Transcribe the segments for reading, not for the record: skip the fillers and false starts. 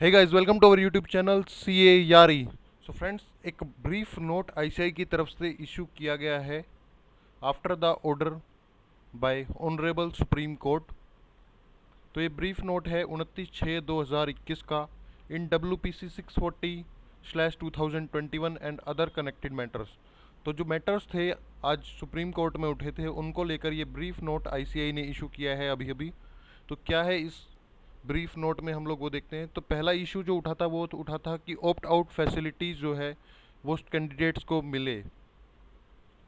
Hey guys, welcome to our YouTube channel CA यारी। So friends, एक brief note ICI की तरफ से इशू किया गया है after the order by honourable supreme court. तो ये ब्रीफ नोट है 29/6/2021 का इन WPC 640/2021 and other connected matters. तो जो मैटर्स थे आज सुप्रीम कोर्ट में उठे थे उनको लेकर ये ब्रीफ नोट आईसीआई ने इशू किया है अभी अभी। तो क्या है इस ब्रीफ नोट में, हम लोग वो देखते हैं। तो पहला इशू जो उठा था वो तो उठा था कि ऑप्ट आउट फैसिलिटीज़ जो है वो कैंडिडेट्स को मिले।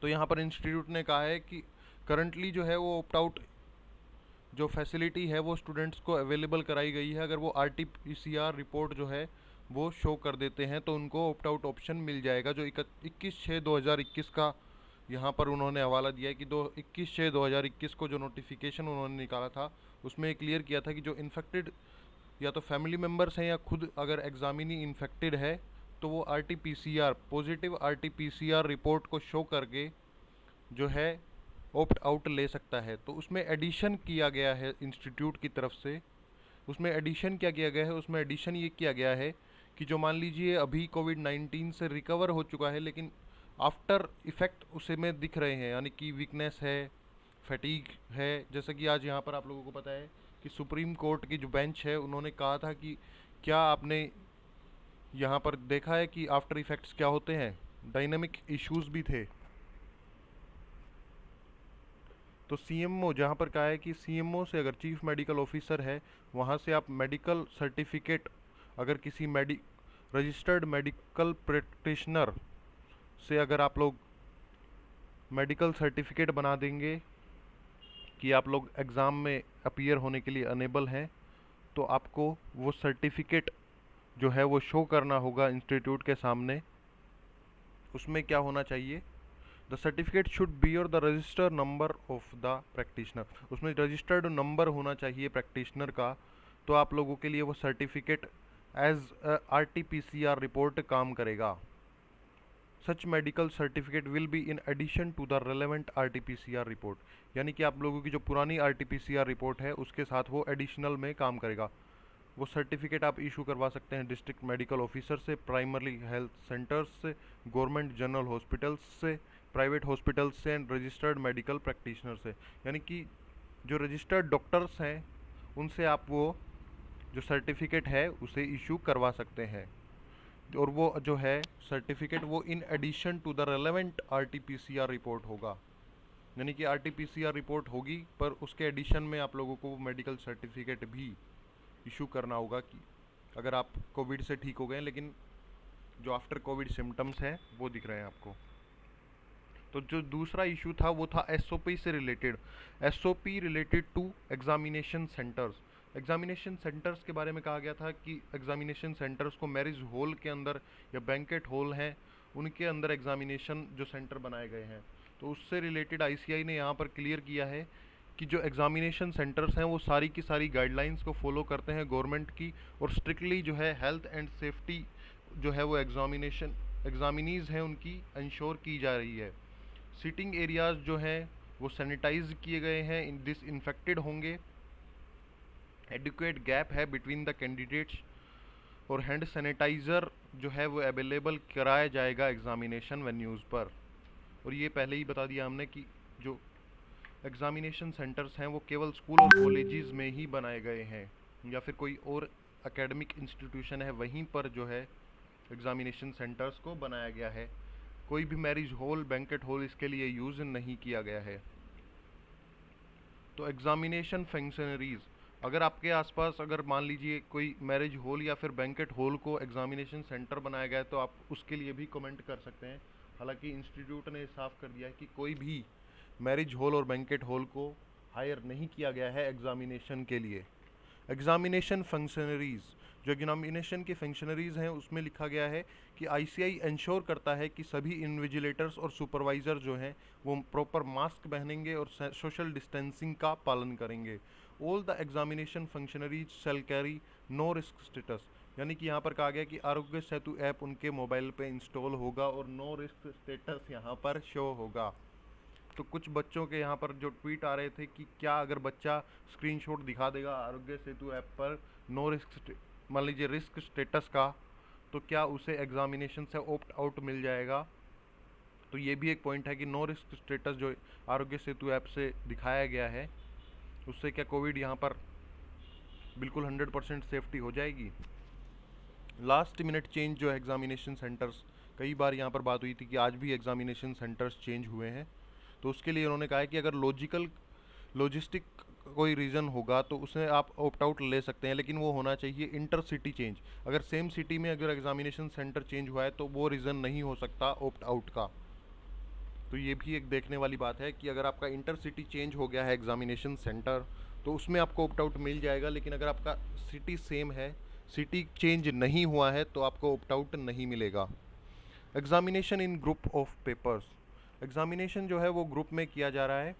तो यहाँ पर इंस्टीट्यूट ने कहा है कि करंटली जो है वो ऑप्ट आउट जो फैसिलिटी है वो स्टूडेंट्स को अवेलेबल कराई गई है। अगर वो RT-PCR रिपोर्ट जो है वो शो कर देते हैं तो उनको ऑप्ट आउट ऑप्शन मिल जाएगा। जो 21/6/2021 का यहाँ पर उन्होंने हवाला दिया है कि 21/6/2021 को जो नोटिफिकेशन उन्होंने निकाला था उसमें क्लियर किया था कि जो इन्फेक्टेड या तो फैमिली मेम्बर्स हैं या खुद अगर एग्जामिनी इन्फेक्टेड है तो वो RT-PCR पॉजिटिव RT-PCR रिपोर्ट को शो करके जो है ऑप्ट आउट ले सकता है। तो उसमें एडिशन किया गया है इंस्टीट्यूट की तरफ से। उसमें एडिशन क्या किया गया है, उसमें एडिशन ये किया गया है कि जो मान लीजिए अभी कोविड-19 से रिकवर हो चुका है लेकिन आफ्टर इफेक्ट उसे में दिख रहे हैं, यानी कि वीकनेस है, फटीग है। जैसे कि आज यहाँ पर आप लोगों को पता है कि सुप्रीम कोर्ट की जो बेंच है उन्होंने कहा था कि क्या आपने यहाँ पर देखा है कि आफ्टर इफेक्ट्स क्या होते हैं। डायनेमिक इश्यूज भी थे। तो सीएमओ जहाँ पर कहा है कि सीएमओ से अगर चीफ मेडिकल ऑफिसर है वहाँ से आप मेडिकल सर्टिफिकेट, अगर किसी रजिस्टर्ड मेडिकल प्रैक्टिशनर से अगर आप लोग मेडिकल सर्टिफिकेट बना देंगे कि आप लोग एग्ज़ाम में अपीयर होने के लिए अनेबल हैं तो आपको वो सर्टिफिकेट जो है वो शो करना होगा इंस्टीट्यूट के सामने। उसमें क्या होना चाहिए, द सर्टिफिकेट शुड बी और the register number of the practitioner. उसमें रजिस्टर्ड नंबर होना चाहिए प्रैक्टिशनर का। तो आप लोगों के लिए वो सर्टिफिकेट एज RT-PCR रिपोर्ट काम करेगा। Such medical certificate will be in addition to the relevant RT-PCR report. यानी कि आप लोगों की जो पुरानी RT-PCR रिपोर्ट है उसके साथ वो एडिशनल में काम करेगा। वो सर्टिफिकेट आप इशू करवा सकते हैं डिस्ट्रिक्ट मेडिकल ऑफिसर से, प्राइमरी हेल्थ सेंटर्स से, गवर्नमेंट जनरल हॉस्पिटल्स से, प्राइवेट हॉस्पिटल्स से एंड रजिस्टर्ड मेडिकल प्रैक्टिशनर से। यानी कि जो रजिस्टर्ड डॉक्टर्स हैं उनसे आप वो जो सर्टिफिकेट है उसे इशू करवा सकते हैं। और वो जो है सर्टिफिकेट वो in addition to the relevant RT-PCR report होगा। यानी कि RT-PCR रिपोर्ट होगी पर उसके एडिशन में आप लोगों को मेडिकल सर्टिफिकेट भी इशू करना होगा कि अगर आप कोविड से ठीक हो गए लेकिन जो आफ्टर कोविड सिम्टम्स हैं वो दिख रहे हैं आपको। तो जो दूसरा इशू था वो था SOP से related. SOP related to examination centres. Examination centres के बारे में कहा गया था कि एग्जामिनेशन सेंटर्स को मैरिज हॉल के अंदर या बैंकेट हॉल हैं उनके अंदर एग्जामिनेशन जो सेंटर बनाए गए हैं। तो उससे रिलेटेड आईसीआई ने यहाँ पर क्लियर किया है कि जो एग्जामिनेशन सेंटर्स हैं वो सारी की सारी गाइडलाइंस को फॉलो करते हैं गवर्नमेंट की, और स्ट्रिक्टली जो है हेल्थ एंड सेफ्टी जो है वो एग्जामिनीज हैं उनकी इंश्योर की जा रही है। सीटिंग एरियाज जो हैं वो सैनिटाइज किए गए हैं, डिसइंफेक्टेड होंगे, एडिक्वेट गैप है बिटवीन द कैंडिडेट्स, और हैंड सैनिटाइज़र जो है वो अवेलेबल कराया जाएगा एग्जामिनेशन वेन्यूज़ पर। और ये पहले ही बता दिया हमने कि जो एग्जामिनेशन सेंटर्स हैं वो केवल स्कूल और कॉलेजेस में ही बनाए गए हैं, या फिर कोई और एकेडमिक इंस्टीट्यूशन है वहीं पर जो है एग्जामिनेशन सेंटर्स को बनाया गया है। कोई भी मैरिज हॉल, बैंकेट हॉल इसके लिए यूज़ नहीं किया गया है। तो एग्जामिनेशन फंक्शनरीज, अगर आपके आसपास अगर मान लीजिए कोई मैरिज हॉल या फिर बैंकेट हॉल को एग्जामिनेशन सेंटर बनाया गया है तो आप उसके लिए भी कमेंट कर सकते हैं। हालांकि इंस्टीट्यूट ने साफ कर दिया है कि कोई भी मैरिज हॉल और बैंकेट हॉल को हायर नहीं किया गया है एग्जामिनेशन के लिए। एग्जामिनेशन फंक्शनरीज, जो एग्जामिनेशन के फंक्शनरीज हैं उसमें लिखा गया है कि आईसीआई इंश्योर करता है कि सभी इन्विजिलेटर्स और सुपरवाइज़र जो हैं वो प्रॉपर मास्क पहनेंगे और सोशल डिस्टेंसिंग का पालन करेंगे। All the examination functionaries shall carry no risk status. यानी कि यहाँ पर कहा गया कि आरोग्य सेतु ऐप उनके मोबाइल पे इंस्टॉल होगा और नो रिस्क स्टेटस यहाँ पर शो होगा। तो कुछ बच्चों के यहाँ पर जो ट्वीट आ रहे थे कि क्या अगर बच्चा स्क्रीनशॉट दिखा देगा आरोग्य सेतु ऐप पर नो रिस्क मान लीजिए रिस्क स्टेटस का, तो क्या उसे एग्जामिनेशन से ऑप्ट आउट मिल जाएगा। तो ये भी एक पॉइंट है कि नो रिस्क स्टेटस जो आरोग्य सेतु ऐप से दिखाया गया है, उससे क्या कोविड यहाँ पर बिल्कुल 100% सेफ्टी हो जाएगी। लास्ट मिनट चेंज जो है एग्जामिनेशन सेंटर्स, कई बार यहाँ पर बात हुई थी कि आज भी एग्जामिनेशन सेंटर्स चेंज हुए हैं, तो उसके लिए उन्होंने कहा है कि अगर लॉजिस्टिक कोई रीज़न होगा तो उसमें आप ऑप्ट आउट ले सकते हैं, लेकिन वो होना चाहिए इंटर सिटी चेंज। अगर सेम सिटी में अगर एग्जामिनेशन सेंटर चेंज हुआ है तो वो रीज़न नहीं हो सकता ऑप्ट आउट का। तो ये भी एक देखने वाली बात है कि अगर आपका इंटर सिटी चेंज हो गया है एग्जामिनेशन सेंटर, तो उसमें आपको ऑप्ट आउट मिल जाएगा, लेकिन अगर आपका सिटी सेम है, सिटी चेंज नहीं हुआ है, तो आपको ऑप्ट आउट नहीं मिलेगा। Examination in group of papers, examination जो है वो ग्रुप में किया जा रहा है।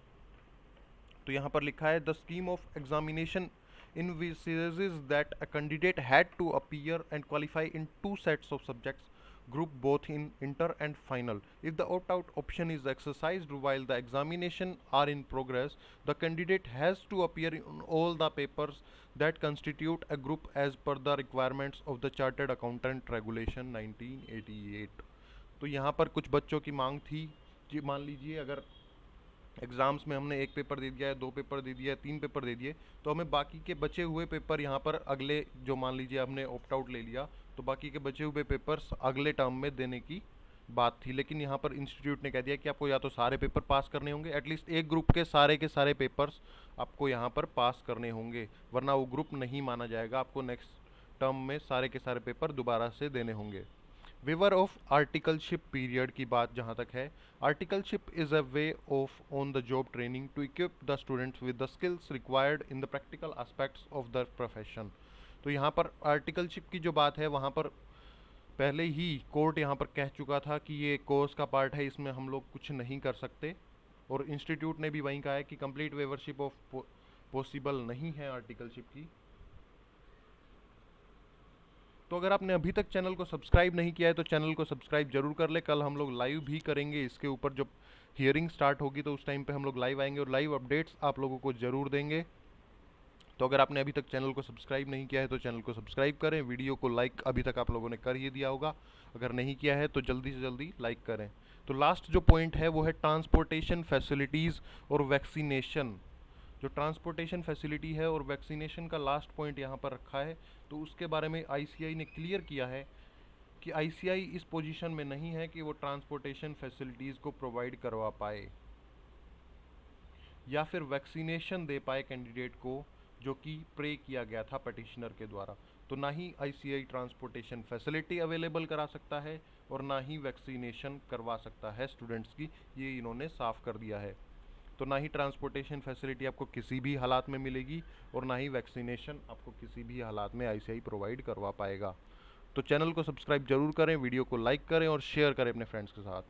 तो यहाँ पर लिखा है the scheme of examination envisages that a candidate had to appear and qualify in two sets of subjects group both in inter and final. If the opt-out option is exercised while the examination are in progress, the candidate has to appear in all the papers that constitute a group as per the requirements of the Chartered Accountant Regulation 1988. तो यहाँ पर कुछ बच्चों की मांग थी कि मान लीजिए अगर एग्ज़ाम्स में हमने एक पेपर दे दिया है, 2 पेपर दे दिया है, 3 पेपर दे दिए, तो हमें बाकी के बचे हुए पेपर यहाँ पर अगले, जो मान लीजिए हमने ऑप्ट आउट ले लिया, तो बाकी के बचे हुए पेपर्स अगले टर्म में देने की बात थी। लेकिन यहाँ पर इंस्टीट्यूट ने कह दिया कि आपको या तो सारे पेपर पास करने होंगे, एटलीस्ट एक ग्रुप के सारे पेपर्स आपको यहाँ पर पास करने होंगे, वरना वो ग्रुप नहीं माना जाएगा, आपको नेक्स्ट टर्म में सारे के सारे पेपर दोबारा से देने होंगे। वेवर ऑफ आर्टिकलशिप पीरियड की बात जहाँ तक है, articleship is a way of on the job training to equip the students with the skills required in the practical aspects of the profession. तो यहाँ पर आर्टिकलशिप की जो बात है, वहाँ पर पहले ही कोर्ट यहाँ पर कह चुका था कि ये कोर्स का पार्ट है, इसमें हम लोग कुछ नहीं कर सकते, और इंस्टीट्यूट ने भी वहीं कहा है कि कंप्लीट वेवरशिप ऑफ पॉसिबल नहीं है आर्टिकलशिप की। तो अगर आपने अभी तक चैनल को सब्सक्राइब नहीं किया है तो चैनल को सब्सक्राइब जरूर कर ले। कल हम लोग लाइव भी करेंगे इसके ऊपर, जब हियरिंग स्टार्ट होगी तो उस टाइम पे हम लोग लाइव आएंगे और लाइव अपडेट्स आप लोगों को ज़रूर देंगे। तो अगर आपने अभी तक चैनल को सब्सक्राइब नहीं किया है तो चैनल को सब्सक्राइब करें, वीडियो को लाइक अभी तक आप लोगों ने कर ही दिया होगा, अगर नहीं किया है तो जल्दी से जल्दी लाइक करें। तो लास्ट जो पॉइंट है वो है ट्रांसपोर्टेशन फैसिलिटीज़ और वैक्सीनेशन। जो ट्रांसपोर्टेशन फैसिलिटी है और वैक्सीनेशन का लास्ट पॉइंट यहाँ पर रखा है, तो उसके बारे में आईसीआई ने क्लियर किया है कि आईसीआई इस पोजीशन में नहीं है कि वो ट्रांसपोर्टेशन फैसिलिटीज़ को प्रोवाइड करवा पाए या फिर वैक्सीनेशन दे पाए कैंडिडेट को, जो कि प्रे किया गया था पटिशनर के द्वारा। तो ना ही आईसीआई ट्रांसपोर्टेशन फैसिलिटी अवेलेबल करा सकता है और ना ही वैक्सीनेशन करवा सकता है स्टूडेंट्स की, ये इन्होंने साफ कर दिया है। तो ना ही ट्रांसपोर्टेशन फैसिलिटी आपको किसी भी हालात में मिलेगी और ना ही वैक्सीनेशन आपको किसी भी हालात में आईसीआई प्रोवाइड करवा पाएगा। तो चैनल को सब्सक्राइब जरूर करें, वीडियो को लाइक करें और शेयर करें अपने फ्रेंड्स के साथ।